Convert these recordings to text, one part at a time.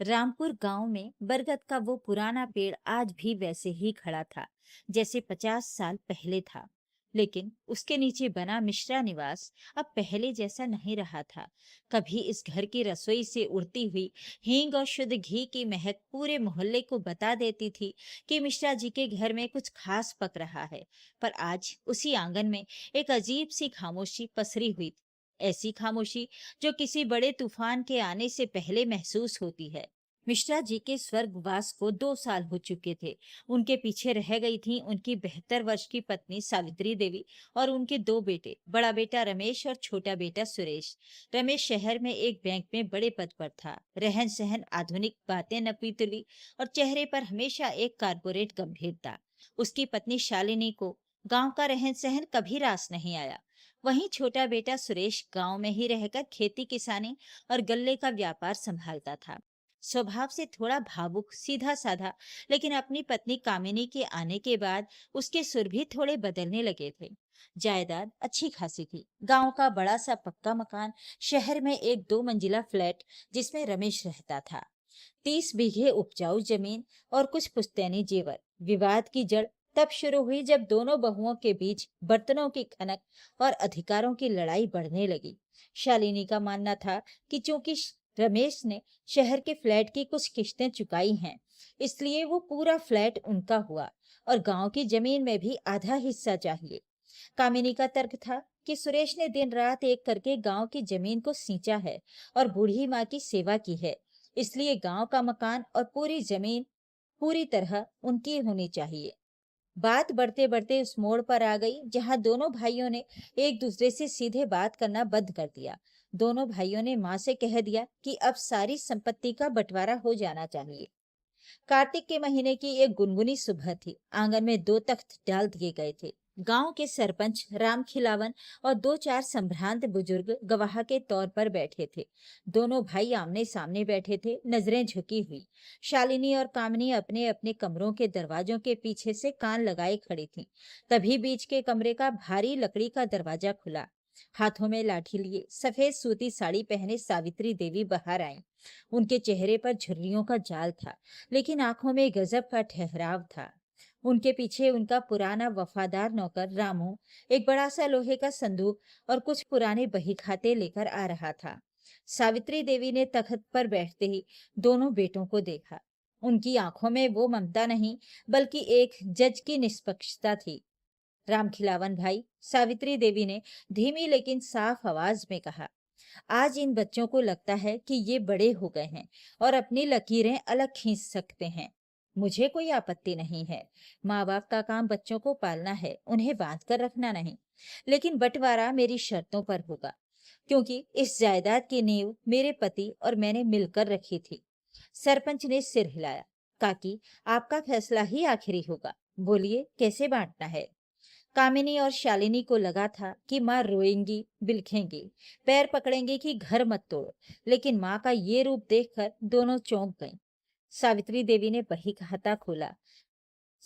रामपुर गांव में बरगद का वो पुराना पेड़ आज भी वैसे ही खड़ा था जैसे 50 साल पहले था। लेकिन उसके नीचे बना मिश्रा निवास अब पहले जैसा नहीं रहा था। कभी इस घर की रसोई से उड़ती हुई हींग और शुद्ध घी की महक पूरे मोहल्ले को बता देती थी कि मिश्रा जी के घर में कुछ खास पक रहा है। पर आज उसी आंगन में एक अजीब सी खामोशी पसरी हुई थी। ऐसी खामोशी जो किसी बड़े तूफान के आने से पहले महसूस होती है। मिश्रा जी के स्वर्गवास को 2 साल हो चुके थे। उनके पीछे रह गई थी उनकी 72 वर्ष की पत्नी सावित्री देवी और उनके 2 बेटे, बड़ा बेटा रमेश और छोटा बेटा सुरेश। रमेश शहर में एक बैंक में बड़े पद पर था। रहन सहन आधुनिक, बातें नपीतुली और चेहरे पर हमेशा एक कारपोरेट गंभीरता। उसकी पत्नी शालिनी को गांव का रहन सहन कभी रास नहीं आया। वहीं छोटा बेटा सुरेश गांव में ही रहकर खेती किसानी और गल्ले का व्यापार संभालता था। स्वभाव से थोड़ा भावुक, सीधा साधा, लेकिन अपनी पत्नी कामिनी के आने के बाद उसके सुर भी थोड़े बदलने लगे थे। जायदाद अच्छी खासी थी। गांव का बड़ा सा पक्का मकान, शहर में एक 2 मंजिला फ्लैट जिसमें रमेश रहता था, 30 बीघे उपजाऊ जमीन और कुछ पुश्तैनी जेवर। विवाद की जड़ तब शुरू हुई जब दोनों बहुओं के बीच बर्तनों की खनक और अधिकारों की लड़ाई बढ़ने लगी। शालिनी का मानना था कि चूंकि रमेश ने शहर के फ्लैट की कुछ किस्तें चुकाई हैं, इसलिए वो पूरा फ्लैट उनका हुआ और गांव की जमीन में भी आधा हिस्सा चाहिए। कामिनी का तर्क था कि सुरेश ने दिन रात एक करके गांव की जमीन को सींचा है और बूढ़ी माँ की सेवा की है, इसलिए गांव का मकान और पूरी जमीन पूरी तरह उनकी होनी चाहिए। बात बढ़ते बढ़ते उस मोड़ पर आ गई जहां दोनों भाइयों ने एक दूसरे से सीधे बात करना बंद कर दिया। दोनों भाइयों ने माँ से कह दिया कि अब सारी संपत्ति का बंटवारा हो जाना चाहिए। कार्तिक के महीने की एक गुनगुनी सुबह थी। आंगन में 2 तख्त डाल दिए गए थे। गांव के सरपंच राम खिलावन और 2-4 संभ्रांत बुजुर्ग गवाह के तौर पर बैठे थे। दोनों भाई आमने सामने बैठे थे, नजरें झुकी हुई। शालिनी और कामिनी अपने अपने कमरों के दरवाजों के पीछे से कान लगाए खड़ी थीं। तभी बीच के कमरे का भारी लकड़ी का दरवाजा खुला। हाथों में लाठी लिए, सफेद सूती साड़ी पहने सावित्री देवी बाहर आईं। उनके चेहरे पर झुर्रियों का जाल था, लेकिन आंखों में गजब का ठहराव था। उनके पीछे उनका पुराना वफादार नौकर रामू एक बड़ा सा लोहे का संदूक और कुछ पुराने बही खाते लेकर आ रहा था। सावित्री देवी ने तख्त पर बैठते ही दोनों बेटों को देखा। उनकी आंखों में वो ममता नहीं, बल्कि एक जज की निष्पक्षता थी। राम खिलावन भाई, सावित्री देवी ने धीमी लेकिन साफ आवाज में कहा, आज इन बच्चों को लगता है कि ये बड़े हो गए हैं और अपनी लकीरें अलग खींच सकते हैं। मुझे कोई आपत्ति नहीं है। माँ बाप का काम बच्चों को पालना है, उन्हें बांध कर रखना नहीं। लेकिन बंटवारा मेरी शर्तों पर होगा, क्योंकि इस जायदाद की नींव मेरे पति और मैंने मिलकर रखी थी। सरपंच ने सिर हिलाया। काकी, आपका फैसला ही आखिरी होगा। बोलिए, कैसे बांटना है? कामिनी और शालिनी को लगा था कि माँ रोएंगी, बिलखेंगी, पैर पकड़ेंगी कि घर मत तोड़ो, लेकिन माँ का ये रूप देखकर दोनों चौंक गईं। सावित्री देवी ने बही खाता खोला।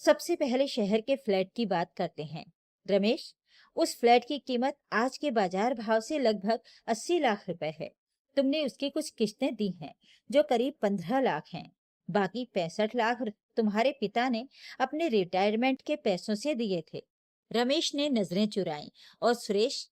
सबसे पहले शहर के फ्लैट की बात करते हैं। रमेश, उस फ्लैट की कीमत आज के बाजार भाव से लगभग 80 लाख रुपए है। तुमने उसकी कुछ किस्तें दी हैं, जो करीब 15 लाख हैं। बाकी 65 लाख तुम्हारे पिता ने अपने रिटायरमेंट के पैसों से दिए थे। रमेश ने नजरें चुराई और सुरेश,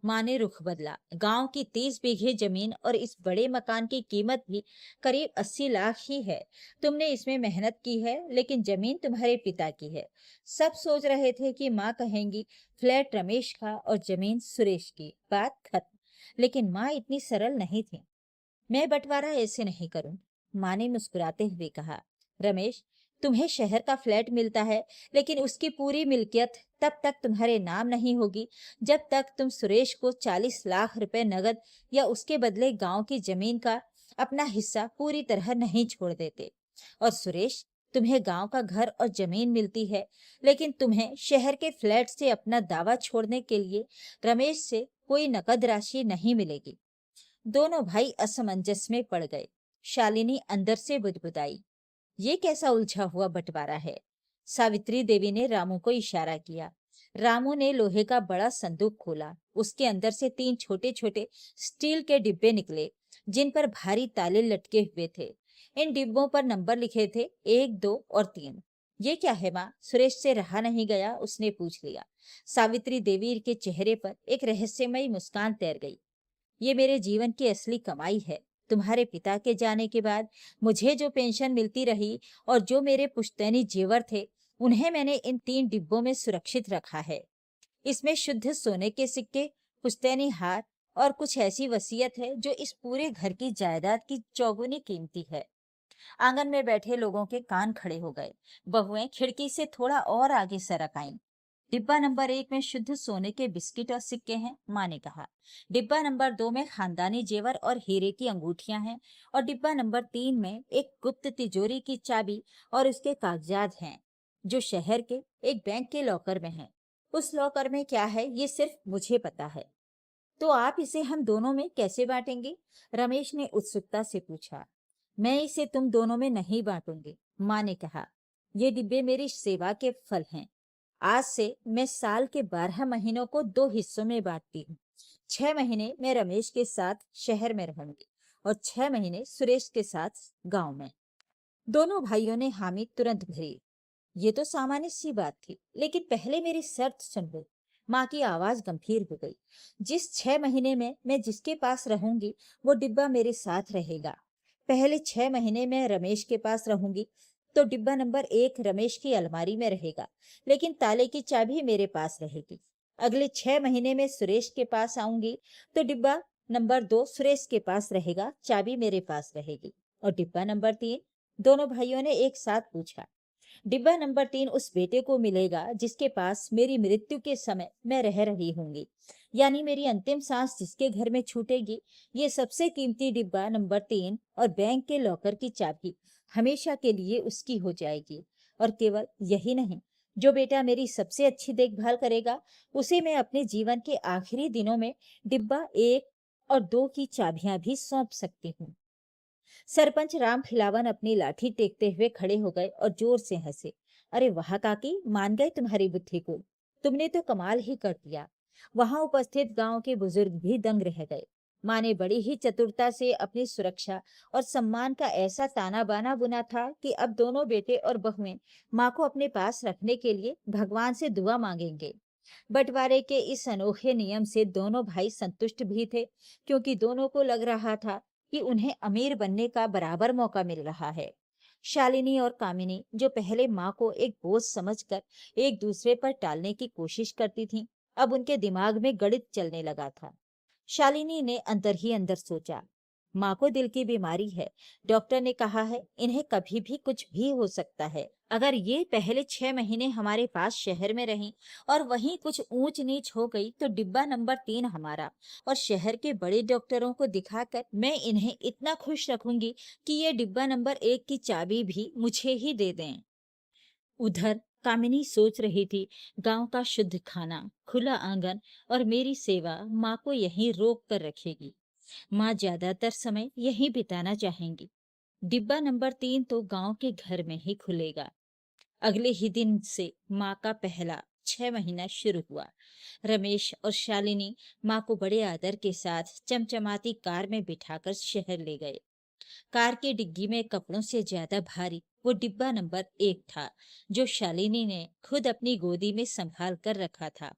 माँ ने रुख बदला। गांव की 30 बीघे जमीन और इस बड़े मकान की कीमत भी करीब 80 लाख ही है। तुमने इसमें मेहनत की है, लेकिन जमीन तुम्हारे पिता की है। सब सोच रहे थे कि माँ कहेंगी फ्लैट रमेश का और जमीन सुरेश की, बात खत्म। लेकिन माँ इतनी सरल नहीं थी। मैं बंटवारा ऐसे नहीं करूं, माँ ने मुस्कुराते हुए कहा। रमेश, तुम्हें शहर का फ्लैट मिलता है, लेकिन उसकी पूरी मिल्कियत तब तक तुम्हारे नाम नहीं होगी जब तक तुम सुरेश को 40 लाख रुपए नगद या उसके बदले गांव की जमीन का अपना हिस्सा पूरी तरह नहीं छोड़ देते। और सुरेश, तुम्हें गांव का घर और जमीन मिलती है, लेकिन तुम्हें शहर के फ्लैट से अपना दावा छोड़ने के लिए रमेश से कोई नकद राशि नहीं मिलेगी। दोनों भाई असमंजस में पड़ गए। शालिनी अंदर से बुदबुदाई, ये कैसा उलझा हुआ बंटवारा है? सावित्री देवी ने रामू को इशारा किया। रामू ने लोहे का बड़ा संदूक खोला। उसके अंदर से 3 छोटे छोटे स्टील के डिब्बे निकले, जिन पर भारी ताले लटके हुए थे। इन डिब्बों पर नंबर लिखे थे 1, 2 और 3। ये क्या है माँ? सुरेश से रहा नहीं गया, उसने पूछ लिया। सावित्री देवी के चेहरे पर एक रहस्यमयी मुस्कान तैर गई। ये मेरे जीवन की असली कमाई है। तुम्हारे पिता के जाने के बाद मुझे जो पेंशन मिलती रही और जो मेरे पुश्तैनी जेवर थे, उन्हें मैंने इन 3 डिब्बों में सुरक्षित रखा है। इसमें शुद्ध सोने के सिक्के, पुश्तैनी हार और कुछ ऐसी वसीयत है जो इस पूरे घर की जायदाद की चौगुनी कीमती है। आंगन में बैठे लोगों के कान खड़े हो गए। बहुएं खिड़की से थोड़ा और आगे सरक आईं। डिब्बा नंबर 1 में शुद्ध सोने के बिस्किट और सिक्के हैं, माँ ने कहा। डिब्बा नंबर 2 में खानदानी जेवर और हीरे की अंगूठियां हैं और डिब्बा नंबर 3 में एक गुप्त तिजोरी की चाबी और उसके कागजात हैं, जो शहर के एक बैंक के लॉकर में हैं। उस लॉकर में क्या है ये सिर्फ मुझे पता है। तो आप इसे हम दोनों में कैसे बांटेंगे? रमेश ने उत्सुकता से पूछा। मैं इसे तुम दोनों में नहीं बांटूंगी, माँ ने कहा। ये डिब्बे मेरी सेवा के फल हैं। आज से मैं साल के 12 महीनों को 2 हिस्सों में बांटती हूँ। 6 महीने मैं रमेश के साथ शहर में रहूंगी और 6 महीने सुरेश के साथ गांव में। दोनों भाइयों ने हामी तुरंत भरी। ये तो सामान्य सी बात थी, लेकिन पहले मेरी शर्त सुन लो। माँ की आवाज गंभीर हो गई। जिस 6 महीने में मैं जिसके पास रहूंगी, वो डिब्बा मेरे साथ रहेगा। पहले 6 महीने में रमेश के पास रहूंगी, तो डिब्बा नंबर 1 रमेश की अलमारी में रहेगा, लेकिन ताले की चाबी मेरे पास रहेगी। अगले 6 महीने में सुरेश के पास आऊंगी, तो डिब्बा नंबर 2 सुरेश के पास रहेगा, चाबी मेरे पास रहेगी। और डिब्बा नंबर 3? दोनों भाइयों ने एक साथ पूछा। डिब्बा नंबर 3 उस बेटे को मिलेगा जिसके पास मेरी मृत्यु के समय मैं रह रही होंगी, यानी मेरी अंतिम सांस जिसके घर में छूटेगी। ये सबसे कीमती डिब्बा नंबर 3 और बैंक के लॉकर की चाबी हमेशा के लिए उसकी हो जाएगी। और केवल यही नहीं, जो बेटा मेरी सबसे अच्छी देखभाल करेगा, उसे मैं अपने जीवन के आखिरी दिनों में डिब्बा 1 और 2 की चाबियां भी सौंप सकती हूँ। सरपंच राम खिलावन अपनी लाठी टेकते हुए खड़े हो गए और जोर से हंसे। अरे वाह काकी, मान गए तुम्हारी बुद्धि को। तुमने तो कमाल ही कर दिया। वहां उपस्थित गांव के बुजुर्ग भी दंग रह गए। माँ ने बड़ी ही चतुरता से अपनी सुरक्षा और सम्मान का ऐसा ताना बाना बुना था कि अब दोनों बेटे और बहुएं माँ को अपने पास रखने के लिए भगवान से दुआ मांगेंगे। बंटवारे के इस अनोखे नियम से दोनों भाई संतुष्ट भी थे, क्योंकि दोनों को लग रहा था कि उन्हें अमीर बनने का बराबर मौका मिल रहा है। शालिनी और कामिनी, जो पहले माँ को एक बोझ समझकर एक दूसरे पर टालने की कोशिश करती थीं, अब उनके दिमाग में गणित चलने लगा था। शालिनी ने अंदर ही अंदर सोचा, माँ को दिल की बीमारी है। डॉक्टर ने कहा है इन्हें कभी भी कुछ भी हो सकता है। अगर ये पहले 6 महीने हमारे पास शहर में रहीं और वहीं कुछ ऊंच नीच हो गई, तो डिब्बा नंबर 3 हमारा। और शहर के बड़े डॉक्टरों को दिखाकर मैं इन्हें इतना खुश रखूंगी कि ये डिब्बा नंबर 1 की चाबी भी मुझे ही दे दें। उधर कामिनी सोच रही थी, गांव का शुद्ध खाना, खुला आंगन और मेरी सेवा माँ को यहीं रोक कर रखेगी। माँ ज्यादातर समय यहीं बिताना चाहेंगी। डिब्बा नंबर 3 तो गांव के घर में ही खुलेगा। अगले ही दिन से माँ का पहला 6 महीना शुरू हुआ। रमेश और शालिनी माँ को बड़े आदर के साथ चमचमाती कार में बिठाकर शहर ले गए। कार की डिग्गी में कपड़ों से ज्यादा भारी वो डिब्बा नंबर 1 था, जो शालिनी ने खुद अपनी गोदी में संभाल कर रखा था।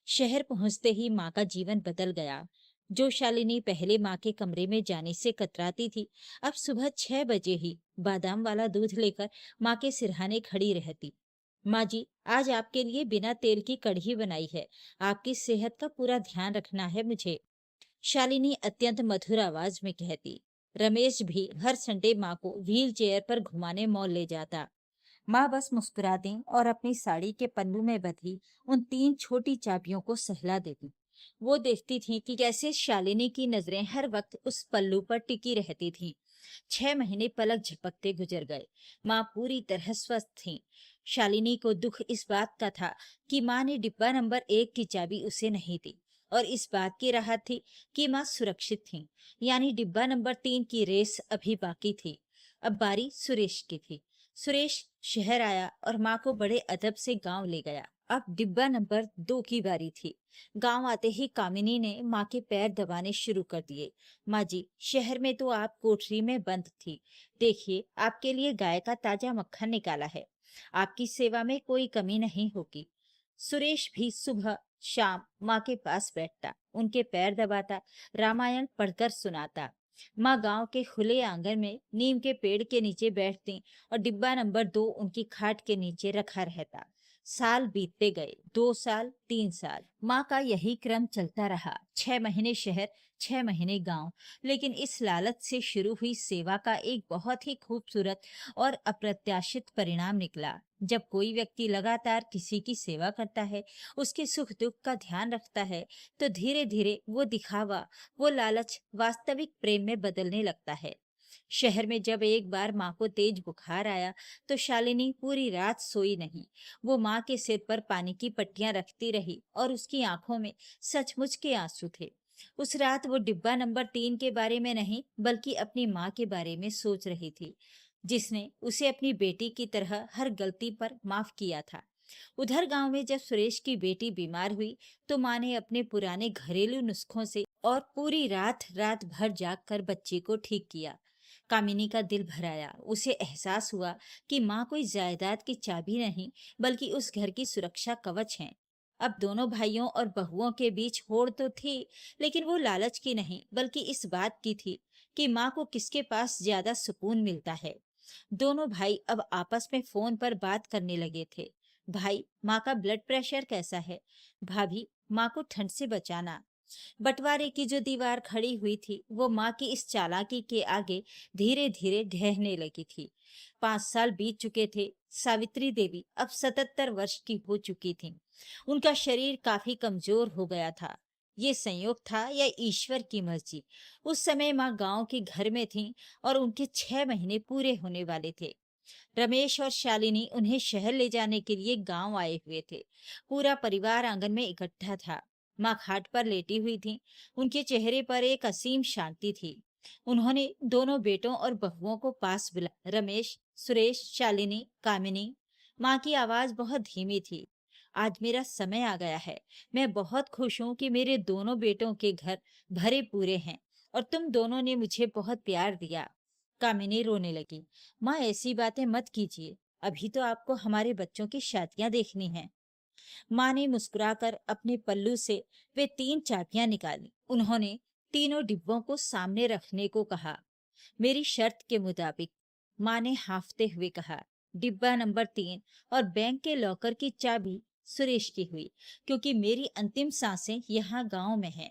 शहर पहुंचते ही माँ का जीवन बदल गया। जो शालिनी पहले माँ के कमरे में जाने से कतराती थी, अब सुबह 6 बजे ही बादाम वाला दूध लेकर माँ के सिरहाने खड़ी रहती। माँ जी, आज आपके लिए बिना तेल की कढ़ी बनाई है। आपकी सेहत का पूरा ध्यान रखना है मुझे, शालिनी अत्यंत मधुर आवाज में कहती। रमेश भी हर संडे माँ को व्हील चेयर पर घुमाने मॉल ले जाता। माँ बस मुस्कुराती और अपनी साड़ी के पन्नू में बंधी उन 3 छोटी चाबियों को सहला देती। वो देखती थी कि कैसे शालिनी की नजरें हर वक्त उस पल्लू पर टिकी रहती थीं। 6 महीने पलक झपकते गुजर गए। माँ पूरी तरह स्वस्थ थी। शालिनी को दुख इस बात का था कि माँ ने डिब्बा नंबर 1 की चाबी उसे नहीं दी, और इस बात की राहत थी कि माँ सुरक्षित थी। यानी डिब्बा नंबर 3 की रेस अभी बाकी थी। अब बारी सुरेश की थी। सुरेश शहर आया और माँ को बड़े अदब से गांव ले गया। अब डिब्बा नंबर 2 की बारी थी। गांव आते ही कामिनी ने माँ के पैर दबाने शुरू कर दिए। माँ जी, शहर में तो आप कोठरी में बंद थी। देखिए, आपके लिए गाय का ताजा मक्खन निकाला है। आपकी सेवा में कोई कमी नहीं होगी। सुरेश भी सुबह शाम माँ के पास बैठता, उनके पैर दबाता, रामायण पढ़कर सुनाता। माँ गांव के खुले आंगन में नीम के पेड़ के नीचे बैठती और डिब्बा नंबर 2 उनकी खाट के नीचे रखा रहता। साल बीतते गए, 2 साल, 3 साल, माँ का यही क्रम चलता रहा। 6 महीने शहर, 6 महीने गांव। लेकिन इस लालच से शुरू हुई सेवा का एक बहुत ही खूबसूरत और अप्रत्याशित परिणाम निकला। जब कोई व्यक्ति लगातार किसी की सेवा करता है, उसके सुख दुख का ध्यान रखता है, तो धीरे धीरे वो दिखावा, वो लालच वास्तविक प्रेम में बदलने लगता है। शहर में जब एक बार माँ को तेज बुखार आया, तो शालिनी पूरी रात सोई नहीं। वो माँ के सिर पर पानी की पट्टियां रखती रही और उसकी आंखों में सचमुच के आंसू थे। उस रात वो डिब्बा नंबर 3 के बारे में नहीं, बल्कि अपनी माँ के बारे में सोच रही थी, जिसने उसे अपनी बेटी की तरह हर गलती पर माफ किया था। उधर गांव में जब सुरेश की बेटी बीमार हुई, तो माँ ने अपने पुराने घरेलू नुस्खों से और पूरी रात रात भर जागकर बच्चे को ठीक किया। कामिनी का दिल भर आया। उसे एहसास हुआ कि माँ कोई जायदाद की चाबी नहीं, बल्कि उस घर की सुरक्षा कवच है। अब दोनों भाइयों और बहुओं के बीच होड़ तो थी, लेकिन वो लालच की नहीं, बल्कि इस बात की थी कि माँ को किसके पास ज्यादा सुकून मिलता है। दोनों भाई अब आपस में फोन पर बात करने लगे थे। भाई, माँ का ब्लड प्रेशर कैसा है? भाभी, माँ को ठंड से बचाना। बंटवारे की जो दीवार खड़ी हुई थी, वो माँ की इस चालाकी के आगे धीरे धीरे ढहने लगी थी। 5 साल बीत चुके थे। सावित्री देवी अब 77 वर्ष की हो चुकी थीं। उनका शरीर काफी कमजोर हो गया था। ये संयोग था या ईश्वर की मर्जी? उस समय माँ गांव के घर में थीं और उनके 6 महीने पूरे होने वाले थे। रमेश और शालिनी उन्हें शहर ले जाने के लिए गांव आए हुए थे। पूरा परिवार आंगन में इकट्ठा था। माँ खाट पर लेटी हुई थी। उनके चेहरे पर एक असीम शांति थी। उन्होंने दोनों बेटों और बहुओं को पास बुलाया। रमेश, सुरेश, शालिनी, कामिनी। माँ की आवाज बहुत धीमी थी। आज मेरा समय आ गया है। मैं बहुत खुश हूँ कि मेरे दोनों बेटों के घर भरे पूरे हैं और तुम दोनों ने मुझे बहुत प्यार दिया। कामिनी रोने लगी। माँ, ऐसी बातें मत कीजिए। अभी तो आपको हमारे बच्चों की शादियां देखनी हैं। माँ ने मुस्कुराकर अपने पल्लू से वे 3 चाबियां निकाली। उन्होंने तीनों डिब्बों को सामने रखने को कहा। मेरी शर्त के मुताबिक, माँ ने हांफते हुए कहा। डिब्बा नंबर 3 और बैंक के लॉकर की चाबी सुरेश की हुई, क्योंकि मेरी अंतिम सांसें यहाँ गांव में हैं।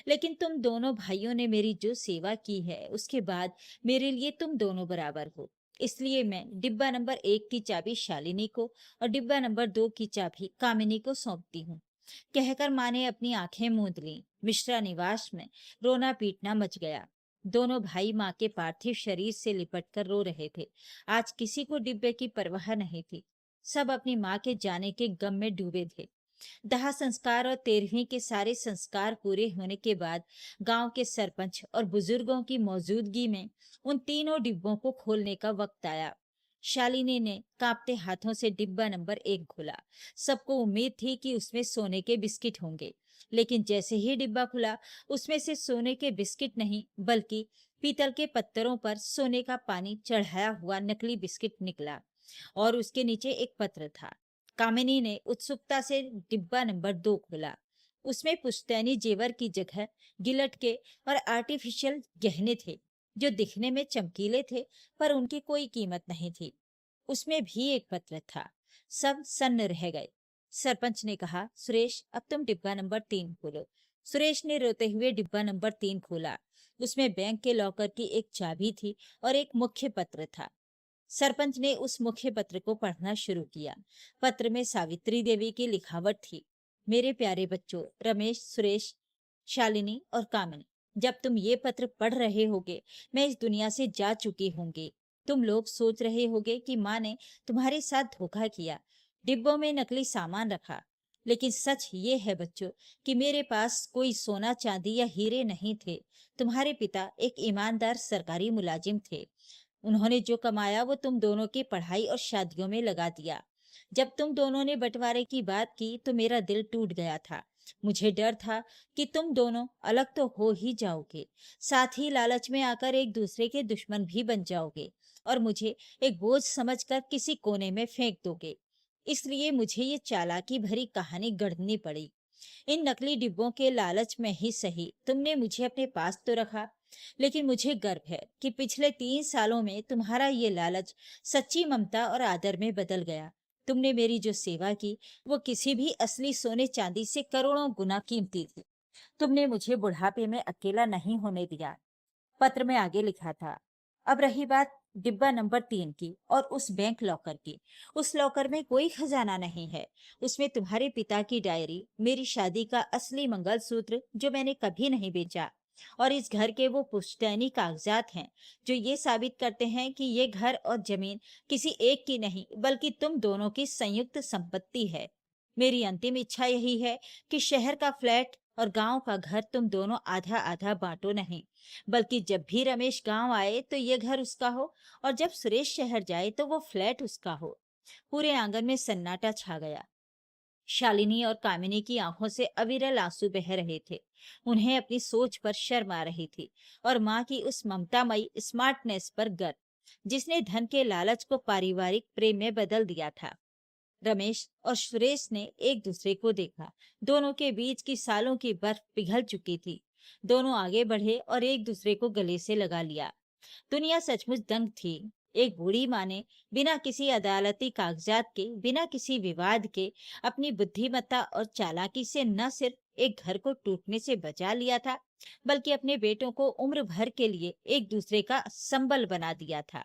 लेकिन तुम दोनों भाइयों ने मेरी जो सेवा की है, उसके बाद मेरे लिए तुम दोनों बराबर हो। इसलिए मैं डिब्बा नंबर 1 की चाबी शालिनी को और डिब्बा नंबर 2 की चाबी कामिनी को सौंपती हूँ। कहकर माँ ने अपनी आंखें मूंद ली। मिश्रा निवास में रोना पीटना मच गया। दोनों भाई माँ के पार्थिव शरीर से लिपटकर रो रहे थे। आज किसी को डिब्बे की परवाह नहीं थी। सब अपनी माँ के जाने के गम में डूबे थे। दाह संस्कार और 13वीं के सारे संस्कार पूरे होने के बाद गांव के सरपंच और बुजुर्गों की मौजूदगी में उन तीनों डिब्बों को खोलने का वक्त आया। शालिनी ने कांपते हाथों से डिब्बा नंबर 1 खोला। सबको उम्मीद थी कि उसमें सोने के बिस्किट होंगे, लेकिन जैसे ही डिब्बा खुला, उसमें से सोने के बिस्किट नहीं, बल्कि पीतल के पत्थरों पर सोने का पानी चढ़ाया हुआ नकली बिस्किट निकला। और उसके नीचे एक पत्र था। कामिनी ने उत्सुकता से डिब्बा नंबर 2 खोला। उसमें पुश्तैनी जेवर की जगह गिलट के और आर्टिफिशियल गहने थे, जो दिखने में चमकीले थे, पर उनकी कोई कीमत नहीं थी। उसमें भी एक पत्र था। सब सन्न रह गए। सरपंच ने कहा, सुरेश, अब तुम डिब्बा नंबर 3 खोलो। सुरेश ने रोते हुए डिब्बा नंबर 3 खोला। उसमें बैंक के लॉकर की एक चाबी थी और एक मुख्य पत्र था। सरपंच ने उस मुख्य पत्र को पढ़ना शुरू किया। पत्र में सावित्री देवी की लिखावट थी। मेरे प्यारे बच्चों, रमेश, सुरेश, शालिनी और कामिनी, जब तुम ये पत्र पढ़ रहे होगे, मैं इस दुनिया से जा चुकी होंगी। तुम लोग सोच रहे होगे कि माँ ने तुम्हारे साथ धोखा किया, डिब्बों में नकली सामान रखा। लेकिन सच ये है बच्चों कि मेरे पास कोई सोना चांदी या हीरे नहीं थे। तुम्हारे पिता एक ईमानदार सरकारी मुलाजिम थे। उन्होंने जो कमाया वो तुम दोनों की पढ़ाई और शादियों में लगा दिया। जब तुम दोनों ने बंटवारे की बात की तो मेरा दिल टूट गया था। मुझे डर था कि तुम दोनों अलग तो हो ही जाओगे, साथ ही लालच में आकर एक दूसरे के दुश्मन भी बन जाओगे और मुझे एक बोझ समझकर किसी कोने में फेंक दोगे। इसलिए मुझे ये चालाकी भरी कहानी गढ़नी पड़ी। इन नकली डिब्बों के लालच में ही सही तुमने मुझे अपने पास तो रखा, लेकिन मुझे गर्व है कि पिछले 3 सालों में तुम्हारा ये लालच सच्ची ममता और आदर में बदल गया। तुमने मेरी जो सेवा की वो किसी भी असली सोने चांदी से करोड़ों गुना कीमती थी। तुमने मुझे बुढ़ापे में अकेला नहीं होने दिया। पत्र में आगे लिखा था, अब रही बात डिब्बा नंबर 3 की और उस बैंक लॉकर की। उस लॉकर में कोई खजाना नहीं है। उसमें तुम्हारे पिता की डायरी, मेरी शादी का असली मंगलसूत्र जो मैंने कभी नहीं बेचा, और इस घर के वो पुश्तैनी कागजात हैं जो ये साबित करते हैं कि ये घर और जमीन किसी एक की नहीं बल्कि तुम दोनों की संयुक्त संपत्ति है। मेरी अंतिम इच्छा यही है कि शहर का फ्लैट और गांव का घर तुम दोनों आधा आधा बांटो नहीं, बल्कि जब भी रमेश गांव आए तो ये घर उसका हो और जब सुरेश शहर जाए तो वो फ्लैट उसका हो। पूरे आंगन में सन्नाटा छा गया। शालिनी और कामिनी की आंखों से अविरल आंसू बह रहे थे। उन्हें अपनी सोच पर शर्म आ रही थी और माँ की उस ममतामयी स्मार्टनेस पर गर्व जिसने धन के लालच को पारिवारिक प्रेम में बदल दिया था। रमेश और सुरेश ने एक दूसरे को देखा। दोनों के बीच की सालों की बर्फ पिघल चुकी थी। दोनों आगे बढ़े और एक दूसरे को गले से लगा लिया। दुनिया सचमुच दंग थी। एक बूढ़ी माँ ने बिना किसी अदालती कागजात के, बिना किसी विवाद के, अपनी बुद्धिमत्ता और चालाकी से न सिर्फ एक घर को टूटने से बचा लिया था, बल्कि अपने बेटों को उम्र भर के लिए एक दूसरे का संबल बना दिया था।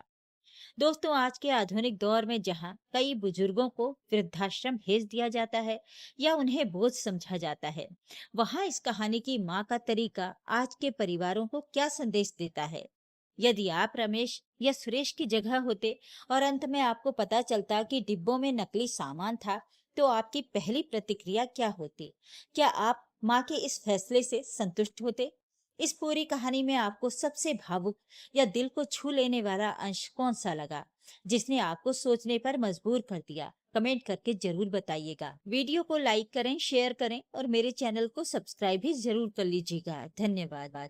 दोस्तों, आज के आधुनिक दौर में जहाँ कई बुजुर्गों को वृद्धाश्रम भेज दिया जाता है या उन्हें बोझ समझा जाता है, वहाँ इस कहानी की माँ का तरीका आज के परिवारों को क्या संदेश देता है? यदि आप रमेश या सुरेश की जगह होते और अंत में आपको पता चलता कि डिब्बों में नकली सामान था, तो आपकी पहली प्रतिक्रिया क्या होती? क्या आप माँ के इस फैसले से संतुष्ट होते? इस पूरी कहानी में आपको सबसे भावुक या दिल को छू लेने वाला अंश कौन सा लगा, जिसने आपको सोचने पर मजबूर कर दिया? कमेंट करके जरूर बताइएगा। वीडियो को लाइक करें, शेयर करें और मेरे चैनल को सब्सक्राइब भी जरूर कर लीजिएगा। धन्यवाद।